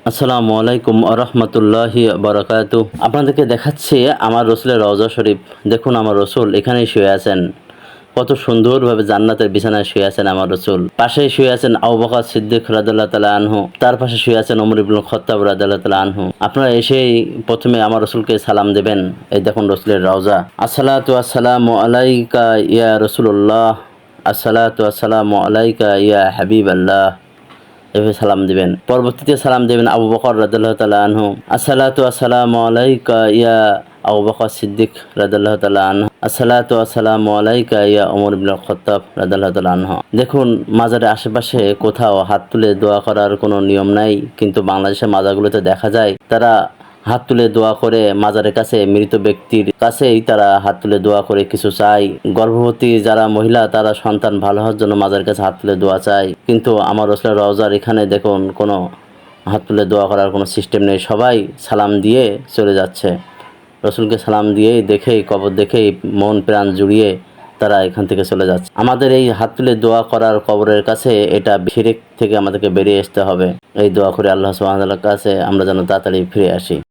আসসালামু আলাইকুম আরহামতুল্লাহি বারাকাতু। আপনাদেরকে দেখাচ্ছে আমার রসুলের রওজা শরীফ। দেখুন আমার রসুল এখানেই শুয়ে আছেন। কত সুন্দরভাবে জান্নাতের বিছানায় শুয়ে আছেন আমার রসুল। পাশেই শুয়ে আছেন আবু বকর সিদ্দিক রাদিয়াল্লাহু তাআলা আনহু। তার পাশে শুয়ে আছেন ওমর ইবনুল খাত্তাব রাদিয়াল্লাহু তাআলা আনহু। আপনারা এসেই প্রথমে আমার রসুলকে সালাম দেবেন। এই দেখুন রসুলের রওজা। আসসালাতু আসসালামু আলাইকা ইয়া রাসূলুল্লাহ, আসসালাতু আসসালামু আলাইকা ইয়া হাবিবাল্লাহ। এভাবে সালাম দিবেন। পরবর্তীতে সালাম দেবেন আবু বকর রাদিয়াল্লাহু তাআলা আনহু। আসসালাতু আসসালামু আলাইকা ইয়া আবু বকর সিদ্দিক রাদিয়াল্লাহু তাআলা আনহু। আসসালাতু আসসালামু আলাইকা ইয়া ওমর ইবনুল খাত্তাব রাদিয়াল্লাহু তাআলা আনহু। দেখুন মাজারের আশেপাশে কোথাও হাত তুলে দোয়া করার কোনো নিয়ম নাই, কিন্তু বাংলাদেশের মাজারগুলোতে দেখা যায় তারা হাত তুলে দোয়া করে মাজারের কাছে, মৃত ব্যক্তির কাছেই তারা হাত তুলে দোয়া করে কিছু চায়। গর্ভবতী যারা মহিলা তারা সন্তান ভালো হওয়ার জন্য মাজারের কাছে হাত তুলে দোয়া চায়, কিন্তু আমার রসুলের রওজার এখানে দেখুন কোনো হাত তুলে দোয়া করার কোনো সিস্টেম নেই। সবাই সালাম দিয়ে চলে যাচ্ছে। রসুলকে সালাম দিয়েই দেখেই, কবর দেখেই মন প্রাণ জুড়িয়ে তারা এখান থেকে চলে যাচ্ছে। আমাদের এই হাত তুলে দোয়া করার কবরের কাছে এটা শিরক থেকে আমাদেরকে বেরিয়ে আসতে হবে। এই দোয়া করে আল্লাহ সুবহানাহু ওয়া তাআলার কাছে আমরা যেন তাড়াতাড়ি ফিরে আসি।